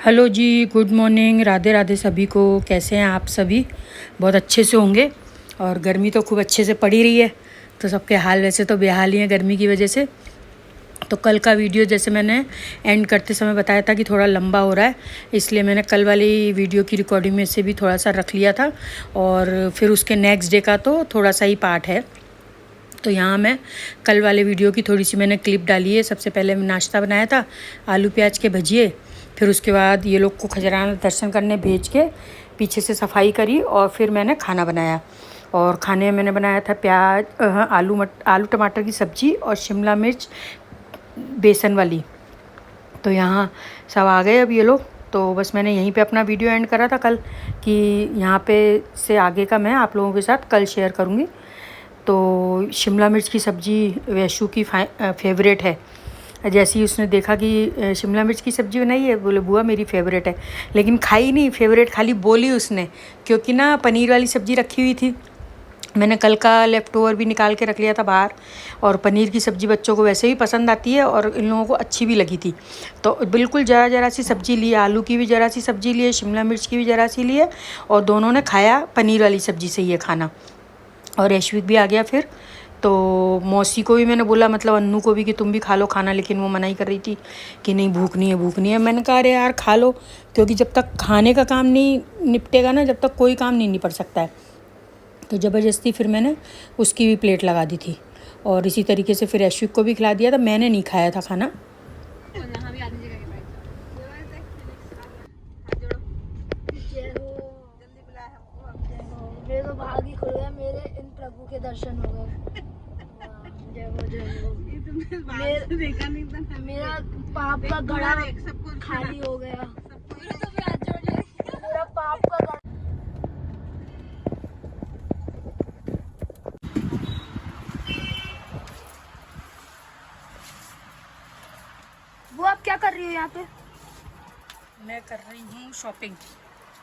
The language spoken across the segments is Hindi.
हेलो जी, गुड मॉर्निंग, राधे राधे सभी को। कैसे हैं आप सभी? बहुत अच्छे से होंगे। और गर्मी तो खूब अच्छे से पड़ी रही है, तो सबके हाल वैसे तो बेहाल ही हैं गर्मी की वजह से। तो कल का वीडियो जैसे मैंने एंड करते समय बताया था कि थोड़ा लंबा हो रहा है, इसलिए मैंने कल वाली वीडियो की रिकॉर्डिंग में से भी थोड़ा सा रख लिया था, और फिर उसके नेक्स्ट डे का तो थोड़ा सा ही पार्ट है। तो यहाँ मैं कल वाले वीडियो की थोड़ी सी मैंने क्लिप डाली है। सबसे पहले मैं नाश्ता बनाया था, आलू प्याज के भजिए। फिर उसके बाद ये लोग को खजराना दर्शन करने भेज के पीछे से सफाई करी, और फिर मैंने खाना बनाया। और खाने में मैंने बनाया था आलू टमाटर की सब्ज़ी और शिमला मिर्च बेसन वाली। तो यहाँ सब आ गए अब ये लोग। तो बस मैंने यहीं पे अपना वीडियो एंड करा था कल, कि यहाँ पे से आगे का मैं आप लोगों के साथ कल शेयर करूँगी। तो शिमला मिर्च की सब्ज़ी वैशु की फेवरेट है। जैसे ही उसने देखा कि शिमला मिर्च की सब्ज़ी बनाई है, बोले बुआ मेरी फेवरेट है। लेकिन खाई नहीं फेवरेट, खाली बोली उसने, क्योंकि ना पनीर वाली सब्ज़ी रखी हुई थी। मैंने कल का लेफ़्ट ओवर भी निकाल के रख लिया था बाहर। और पनीर की सब्ज़ी बच्चों को वैसे भी पसंद आती है, और इन लोगों को अच्छी भी लगी थी। तो बिल्कुल ज़रा सी सब्ज़ी ली है, आलू की भी ज़रा सी सब्ज़ी ली है, शिमला मिर्च की भी ज़रा सी ली है, और दोनों ने खाया पनीर वाली सब्ज़ी से ये खाना। और ऐश्विक भी आ गया फिर। तो मौसी को भी मैंने बोला, मतलब अन्नू को भी, कि तुम भी खा लो खाना, लेकिन वो मना ही कर रही थी कि नहीं भूख नहीं है। मैंने कहा अरे यार खा लो, क्योंकि जब तक खाने का काम नहीं निपटेगा ना, जब तक कोई काम नहीं निपट सकता है। तो ज़बरदस्ती फिर मैंने उसकी भी प्लेट लगा दी थी, और इसी तरीके से फिर ऐश्विक को भी खिला दिया था। मैंने नहीं खाया था खाना। मेरे तो भाग ही खुल गया, मेरे इन प्रभु के दर्शन हो गए। जय हो जय हो। मेरा पाप का घड़ा खाली हो गया। मेरा पाप का घड़ा। वो आप क्या कर रही हो यहाँ पे? मैं कर रही हूँ शॉपिंग।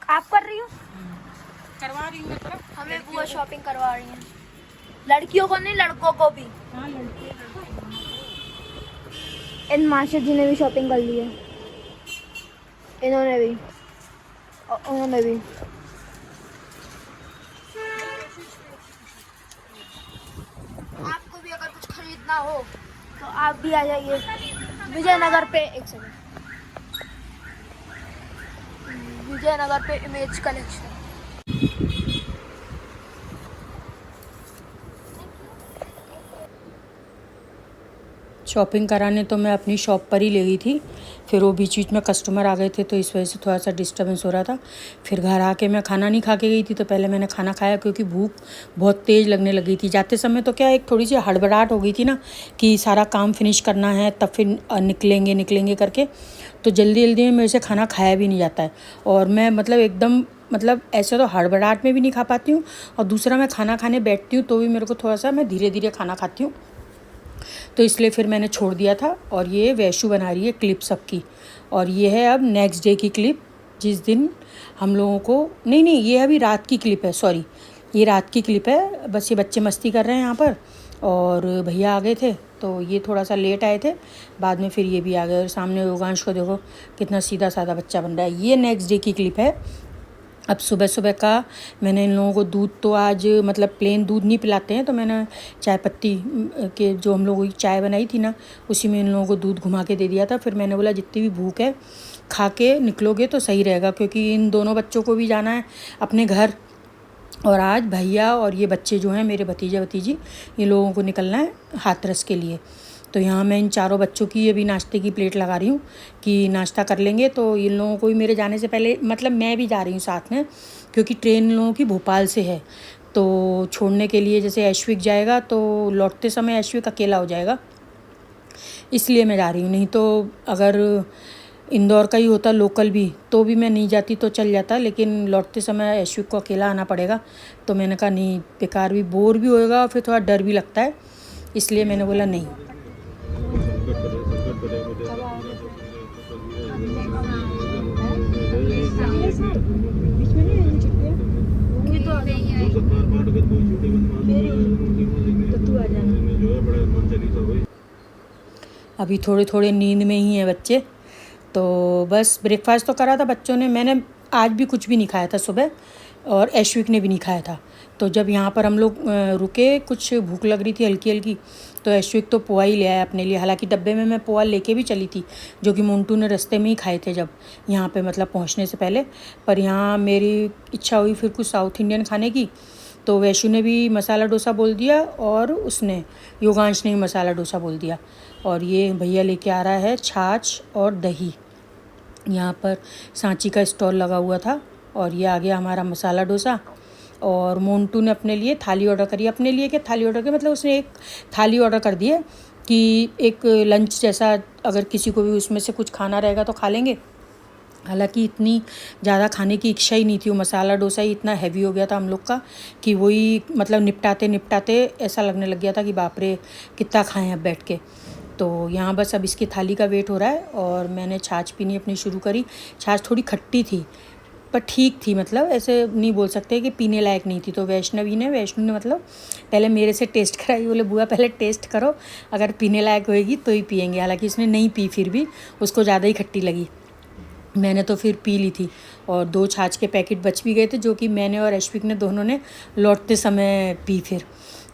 आप कर रही हो? करवा रही हूँ, मतलब हमें बुआ शॉपिंग करवा रही है। लड़कियों को नहीं, लड़कों को भी। हाँ लड़के। इन मास्टर जी ने भी शॉपिंग कर ली है, इन्होंने भी और उन्होंने भी। आपको भी अगर कुछ खरीदना हो तो आप भी आ जाइए विजयनगर पे। एक सेकंड, विजयनगर पे इमेज कलेक्शन। शॉपिंग कराने तो मैं अपनी शॉप पर ही ले गई थी, फिर वो बीच बीच में कस्टमर आ गए थे, तो इस वजह से थोड़ा सा डिस्टर्बेंस हो रहा था। फिर घर आके मैं खाना नहीं खा के गई थी, तो पहले मैंने खाना खाया, क्योंकि भूख बहुत तेज़ लगने लगी थी। जाते समय तो क्या एक थोड़ी सी हड़बड़ाहट हो गई थी ना, कि सारा काम फिनिश करना है, तब फिर निकलेंगे करके। तो जल्दी जल्दी में मेरे से खाना खाया भी नहीं जाता है, और मैं मतलब ऐसे तो हड़बड़ाहट में भी नहीं खा पाती हूँ, और दूसरा मैं खाना खाने बैठती हूँ तो भी मेरे को थोड़ा सा मैं धीरे धीरे खाना खाती हूँ। तो इसलिए फिर मैंने छोड़ दिया था। और ये वैशु बना रही है क्लिप सबकी, और ये है अब नेक्स्ट डे की क्लिप, जिस दिन हम लोगों को नहीं, ये अभी रात की क्लिप है, सॉरी, ये रात की क्लिप है। बस ये बच्चे मस्ती कर रहे हैं यहाँ पर, और भैया आ गए थे, तो ये थोड़ा सा लेट आए थे, बाद में फिर ये भी आ गए। और सामने योगांश को देखो कितना सीधा साधा बच्चा बन रहा है। ये नेक्स्ट डे की क्लिप है। अब सुबह सुबह का मैंने इन लोगों को दूध, तो आज मतलब प्लेन दूध नहीं पिलाते हैं, तो मैंने चाय पत्ती के जो हम लोगों की चाय बनाई थी ना, उसी में इन लोगों को दूध घुमा के दे दिया था। फिर मैंने बोला जितनी भी भूख है खा के निकलोगे तो सही रहेगा, क्योंकि इन दोनों बच्चों को भी जाना है अपने घर। और आज भैया और ये बच्चे जो हैं मेरे भतीजा भतीजी, ये लोगों को निकलना है हाथरस के लिए। तो यहाँ मैं इन चारों बच्चों की अभी नाश्ते की प्लेट लगा रही हूँ, कि नाश्ता कर लेंगे। तो इन लोगों को भी मेरे जाने से पहले, मतलब मैं भी जा रही हूँ साथ में, क्योंकि ट्रेन इन लोगों की भोपाल से है। तो छोड़ने के लिए जैसे ऐश्विक जाएगा, तो लौटते समय ऐश्विक अकेला हो जाएगा, इसलिए मैं जा रही हूँ। नहीं तो अगर इंदौर का ही होता लोकल भी, तो भी मैं नहीं जाती, तो चल जाता, लेकिन लौटते समय ऐश्विक को अकेला आना पड़ेगा। तो मैंने कहा नहीं, बेकार भी, बोर भी होएगा, और फिर थोड़ा डर भी लगता है, इसलिए मैंने बोला नहीं। अभी थोड़े थोड़े नींद में ही हैं बच्चे, तो बस ब्रेकफास्ट तो करा था बच्चों ने, मैंने आज भी कुछ भी नहीं खाया था सुबह, और ऐश्विक ने भी नहीं खाया था। तो जब यहाँ पर हम लोग रुके, कुछ भूख लग रही थी हल्की हल्की, तो ऐश्विक तो पोहा ही ले आया अपने लिए। हालांकि डब्बे में मैं पोहा लेके भी चली थी, जो कि मोन्टू ने रास्ते में ही खाए थे जब यहाँ पे मतलब पहुँचने से पहले। पर यहाँ मेरी इच्छा हुई फिर कुछ साउथ इंडियन खाने की, तो वैशु ने भी मसाला डोसा बोल दिया और उसने योगांश ने भी मसाला डोसा बोल दिया। और ये भैया लेके आ रहा है छाछ और दही। यहाँ पर सांची का स्टॉल लगा हुआ था, और ये आ गया हमारा मसाला डोसा। और मोन्टू ने अपने लिए थाली ऑर्डर करी। अपने लिए क्या थाली ऑर्डर की, मतलब उसने एक थाली ऑर्डर कर दी है कि एक लंच जैसा, अगर किसी को भी उसमें से कुछ खाना रहेगा तो खा लेंगे। हालांकि इतनी ज़्यादा खाने की इच्छा ही नहीं थी, वो मसाला डोसा ही इतना हैवी हो गया था हम लोग का कि वही मतलब निपटाते निपटाते ऐसा लगने लग गया था कि बाप रे कितना खाएं अब बैठ के। तो यहाँ बस अब इसकी थाली का वेट हो रहा है, और मैंने छाछ पीनी अपनी शुरू करी। छाछ थोड़ी खट्टी थी पर ठीक थी, मतलब ऐसे नहीं बोल सकते कि पीने लायक नहीं थी। तो वैष्णु ने मतलब पहले मेरे से टेस्ट कराई, बोले बुआ पहले टेस्ट करो, अगर पीने लायक होएगी तो ही पियेंगे। हालांकि उसने नहीं पी, फिर भी उसको ज़्यादा ही खट्टी लगी। मैंने तो फिर पी ली थी, और 2 छाछ के पैकेट बच भी गए थे, जो कि मैंने और ऐश्विक ने दोनों ने लौटते समय पी फिर,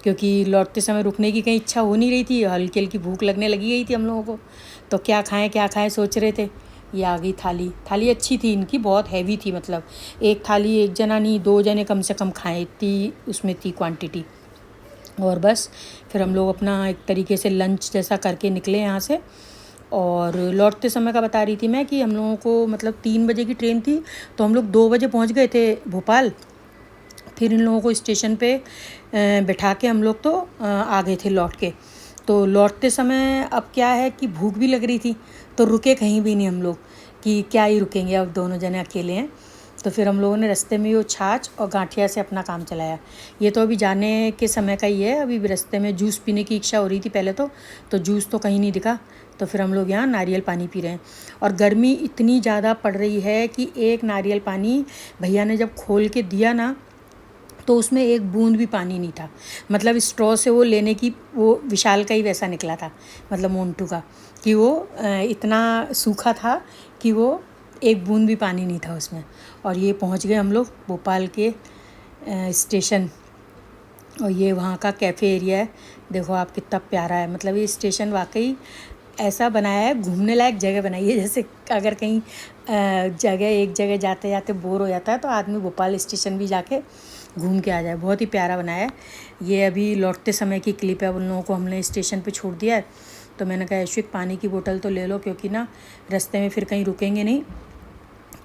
क्योंकि लौटते समय रुकने की कहीं इच्छा हो नहीं रही थी, हल्की हल्की भूख लगने लगी गई थी हम लोगों को। तो क्या खाएं सोच रहे थे। ये आ गई थाली अच्छी थी इनकी, बहुत हैवी थी, मतलब एक थाली एक जना नहीं 2 जने कम से कम खाएं, इतनी उसमें थी क्वांटिटी। और बस फिर हम लोग अपना एक तरीके से लंच जैसा करके निकले यहाँ से। और लौटते समय का बता रही थी मैं कि हम लोगों को मतलब 3 बजे की ट्रेन थी, तो हम लोग 2 बजे पहुँच गए थे भोपाल। फिर इन लोगों को स्टेशन पे बैठा के हम लोग तो आ गए थे लौट के। तो लौटते समय अब क्या है कि भूख भी लग रही थी, तो रुके कहीं भी नहीं हम लोग, कि क्या ही रुकेंगे, अब दोनों जने अकेले हैं। तो फिर हम लोगों ने रास्ते में वो छाछ और गांठिया से अपना काम चलाया। ये तो अभी जाने के समय का ही है, अभी भी रास्ते में जूस पीने की इच्छा हो रही थी पहले तो जूस तो कहीं नहीं दिखा। तो फिर हम लोग यहाँ नारियल पानी पी रहे हैं, और गर्मी इतनी ज़्यादा पड़ रही है कि एक नारियल पानी भैया ने जब खोल के दिया ना, तो उसमें एक बूंद भी पानी नहीं था। मतलब स्ट्रॉ से वो लेने की, वो विशाल का ही वैसा निकला था, मतलब मोन्टू का, कि वो इतना सूखा था कि वो एक बूंद भी पानी नहीं था उसमें। और ये पहुंच गए हम लोग भोपाल के स्टेशन, और ये वहाँ का कैफ़े एरिया है। देखो आप कितना प्यारा है, मतलब ये स्टेशन वाकई ऐसा बनाया है, घूमने लायक जगह बनाई है। जैसे अगर कहीं एक जगह जाते जाते बोर हो जाता है तो आदमी भोपाल स्टेशन भी जाके घूम के आ जाए। बहुत ही प्यारा बनाया है। ये अभी लौटते समय की क्लिप है, उन लोगों को हमने स्टेशन पे छोड़ दिया है। तो मैंने कहा ऐश्विक पानी की बोतल तो ले लो, क्योंकि ना रास्ते में फिर कहीं रुकेंगे नहीं।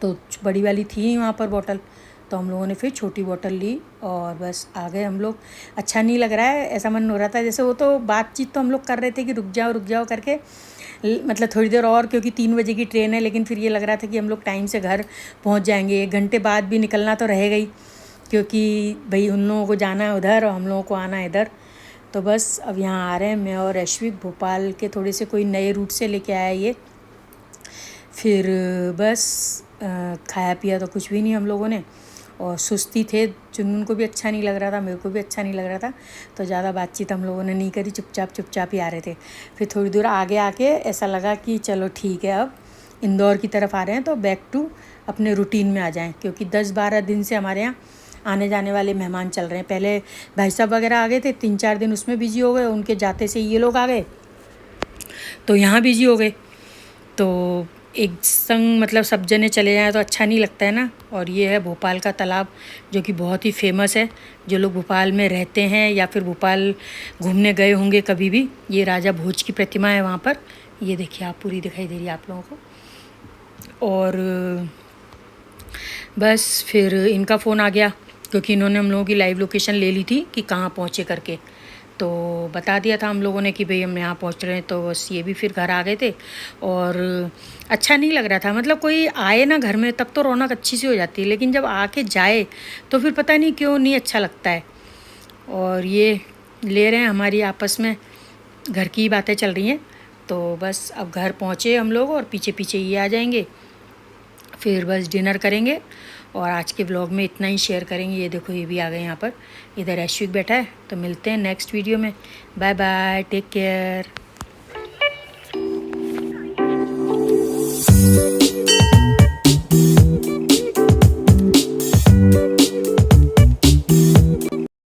तो बड़ी वाली थी ही वहाँ पर बोतल, तो हम लोगों ने फिर छोटी बोतल ली और बस आ गए हम लोग। अच्छा नहीं लग रहा है, ऐसा मन हो रहा था जैसे, वो तो बातचीत तो हम लोग कर रहे थे कि रुक जाओ करके, मतलब थोड़ी देर और, क्योंकि 3 बजे की ट्रेन है। लेकिन फिर ये लग रहा था कि हम लोग टाइम से घर पहुँच जाएंगे, 1 घंटे बाद भी निकलना तो रहेगा ही, क्योंकि भाई उन लोगों को जाना है उधर और हम लोगों को आना है इधर। तो बस अब यहाँ आ रहे हैं मैं और ऐश्विक, भोपाल के थोड़े से कोई नए रूट से लेके आया ये। फिर बस खाया पिया तो कुछ भी नहीं हम लोगों ने, और सुस्ती थे, चुनमुन को भी अच्छा नहीं लग रहा था, मेरे को भी अच्छा नहीं लग रहा था। तो ज़्यादा बातचीत हम लोगों ने नहीं करी, चुपचाप ही आ रहे थे। फिर थोड़ी दूर आगे आके ऐसा लगा कि चलो ठीक है, अब इंदौर की तरफ आ रहे हैं तो बैक टू अपने रूटीन में आ जाएं, क्योंकि 10-12 दिन से हमारे यहाँ आने जाने वाले मेहमान चल रहे हैं। पहले भाई साहब वगैरह आ गए थे, 3-4 दिन उसमें बिजी हो गए, उनके जाते से ये लोग आ गए तो यहाँ बिजी हो गए। तो एक संग मतलब सब जने चले जाएं तो अच्छा नहीं लगता है ना। और ये है भोपाल का तालाब, जो कि बहुत ही फेमस है। जो लोग भोपाल में रहते हैं या फिर भोपाल घूमने गए होंगे कभी भी, ये राजा भोज की प्रतिमा है वहाँ पर। ये देखिए आप, पूरी दिखाई दे रही है आप लोगों को। और बस फिर इनका फ़ोन आ गया, क्योंकि इन्होंने हम लोगों की लाइव लोकेशन ले ली थी कि कहाँ पहुँचे करके। तो बता दिया था हम लोगों ने कि भाई हम यहाँ पहुँच रहे हैं। तो बस ये भी फिर घर आ गए थे, और अच्छा नहीं लग रहा था। मतलब कोई आए ना घर में तब तो रौनक अच्छी सी हो जाती है, लेकिन जब आके जाए तो फिर पता नहीं क्यों नहीं अच्छा लगता है। और ये ले रहे हैं, हमारी आपस में घर की बातें चल रही हैं। तो बस अब घर पहुँचे हम लोग, और पीछे पीछे ये आ जाएंगे, फिर बस डिनर करेंगे। और आज के ब्लॉग में इतना ही शेयर करेंगे। ये देखो ये भी आ गए यहाँ पर, इधर ऐश्विक बैठा है। तो मिलते हैं नेक्स्ट वीडियो में। Bye bye, take care.